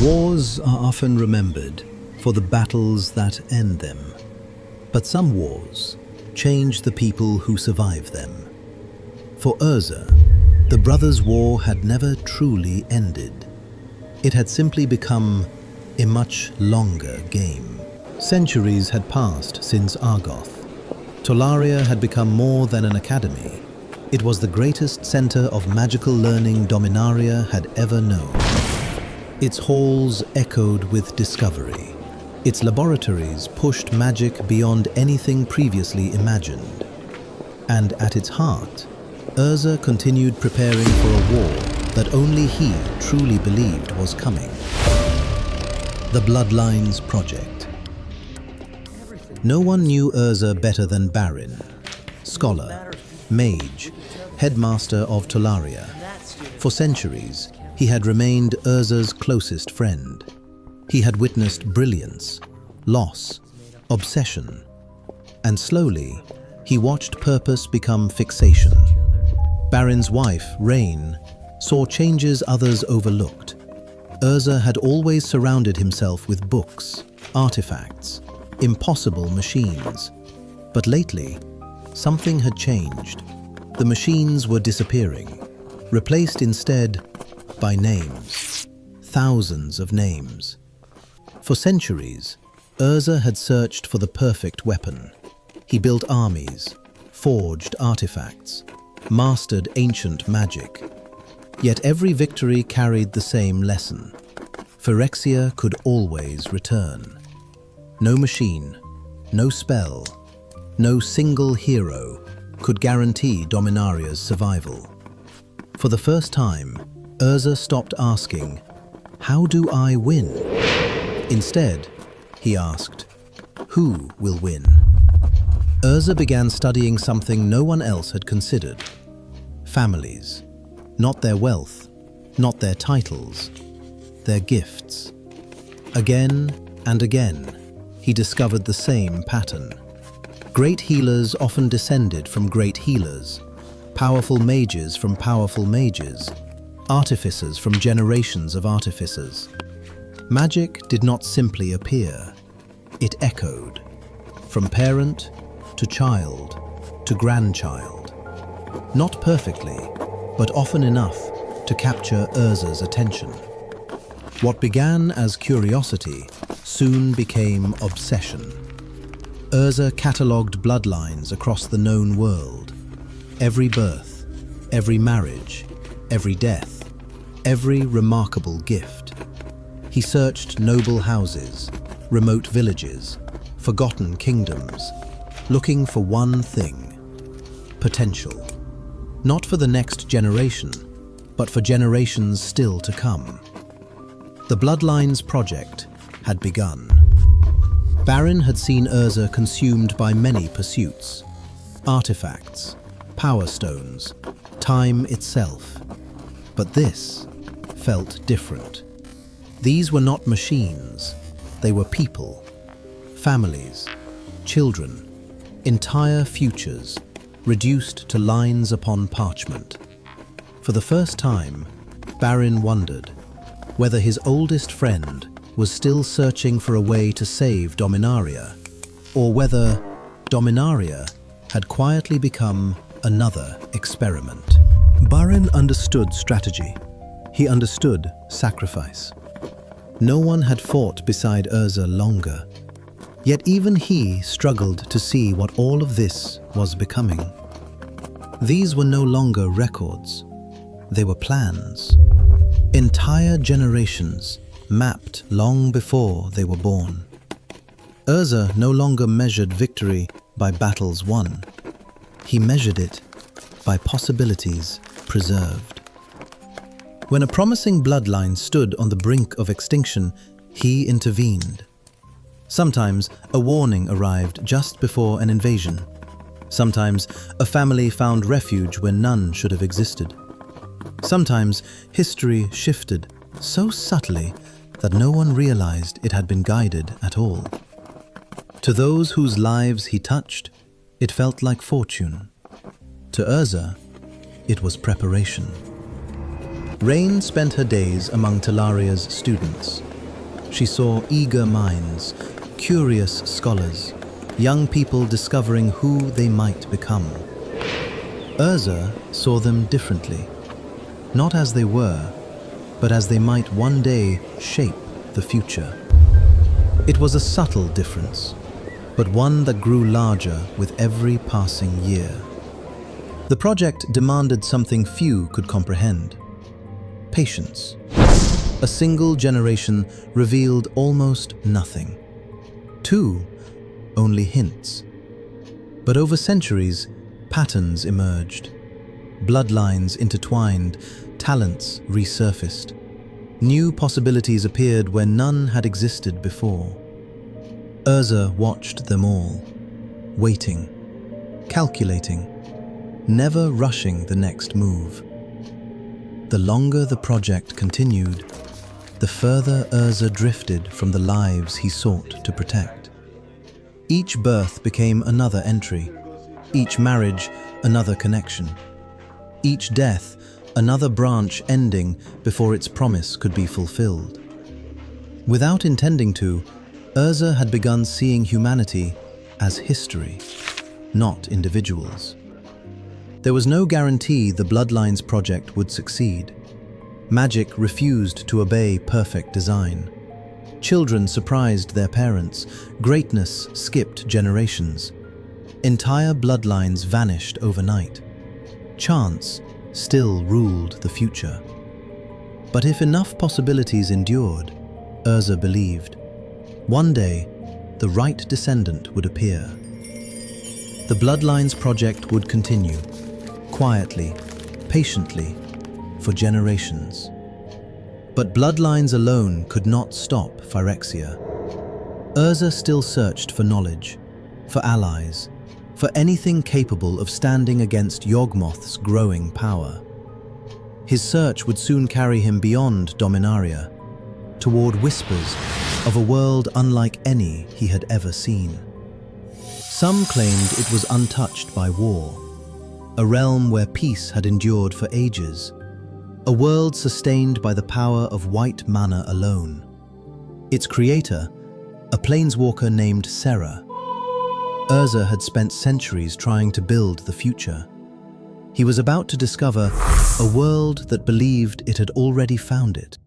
Wars are often remembered for the battles that end them. But some wars change the people who survive them. For Urza, the Brothers' War had never truly ended. It had simply become a much longer game. Centuries had passed since Argoth. Tolaria had become more than an academy. It was the greatest center of magical learning Dominaria had ever known. Its halls echoed with discovery. Its laboratories pushed magic beyond anything previously imagined. And at its heart, Urza continued preparing for a war that only he truly believed was coming. The Bloodlines Project. No one knew Urza better than Barrin, scholar, mage, headmaster of Tolaria. For centuries, he had remained Urza's closest friend. He had witnessed brilliance, loss, obsession, and slowly, he watched purpose become fixation. Barrin's wife, Rayne, saw changes others overlooked. Urza had always surrounded himself with books, artifacts, impossible machines. But lately, something had changed. The machines were disappearing, replaced instead by names. Thousands of names. For centuries, Urza had searched for the perfect weapon. He built armies, forged artifacts, mastered ancient magic. Yet every victory carried the same lesson. Phyrexia could always return. No machine, no spell, no single hero could guarantee Dominaria's survival. For the first time, Urza stopped asking, "How do I win?" Instead, he asked, "Who will win?" Urza began studying something no one else had considered. Families. Not their wealth, not their titles, their gifts. Again and again, he discovered the same pattern. Great healers often descended from great healers, powerful mages from powerful mages, artificers from generations of artificers. Magic did not simply appear, it echoed, from parent to child to grandchild. Not perfectly, but often enough to capture Urza's attention. What began as curiosity soon became obsession. Urza catalogued bloodlines across the known world. Every birth, every marriage, every death, every remarkable gift. He searched noble houses, remote villages, forgotten kingdoms, looking for one thing: potential. Not for the next generation, but for generations still to come. The Bloodlines Project had begun. Barrin had seen Urza consumed by many pursuits: artifacts, power stones, time itself. But this felt different. These were not machines, they were people, families, children, entire futures, reduced to lines upon parchment. For the first time, Barrin wondered whether his oldest friend was still searching for a way to save Dominaria, or whether Dominaria had quietly become another experiment. Barrin understood strategy. He understood sacrifice. No one had fought beside Urza longer. Yet even he struggled to see what all of this was becoming. These were no longer records. They were plans. Entire generations mapped long before they were born. Urza no longer measured victory by battles won. He measured it by possibilities preserved. When a promising bloodline stood on the brink of extinction, he intervened. Sometimes a warning arrived just before an invasion. Sometimes a family found refuge where none should have existed. Sometimes history shifted so subtly that no one realized it had been guided at all. To those whose lives he touched, it felt like fortune. To Urza, it was preparation. Rayne spent her days among Tolaria's students. She saw eager minds, curious scholars, young people discovering who they might become. Urza saw them differently, not as they were, but as they might one day shape the future. It was a subtle difference, but one that grew larger with every passing year. The project demanded something few could comprehend: patience. A single generation revealed almost nothing. Two, only hints. But over centuries, patterns emerged. Bloodlines intertwined, talents resurfaced. New possibilities appeared where none had existed before. Urza watched them all, waiting, calculating, never rushing the next move. The longer the project continued, the further Urza drifted from the lives he sought to protect. Each birth became another entry, each marriage another connection, each death another branch ending before its promise could be fulfilled. Without intending to, Urza had begun seeing humanity as history, not individuals. There was no guarantee the Bloodlines Project would succeed. Magic refused to obey perfect design. Children surprised their parents. Greatness skipped generations. Entire bloodlines vanished overnight. Chance still ruled the future. But if enough possibilities endured, Urza believed, one day the right descendant would appear. The Bloodlines Project would continue, quietly, patiently, for generations. But bloodlines alone could not stop Phyrexia. Urza still searched for knowledge, for allies, for anything capable of standing against Yawgmoth's growing power. His search would soon carry him beyond Dominaria, toward whispers of a world unlike any he had ever seen. Some claimed it was untouched by war, a realm where peace had endured for ages, a world sustained by the power of white mana alone. Its creator, a planeswalker named Serra. Urza had spent centuries trying to build the future. He was about to discover a world that believed it had already found it.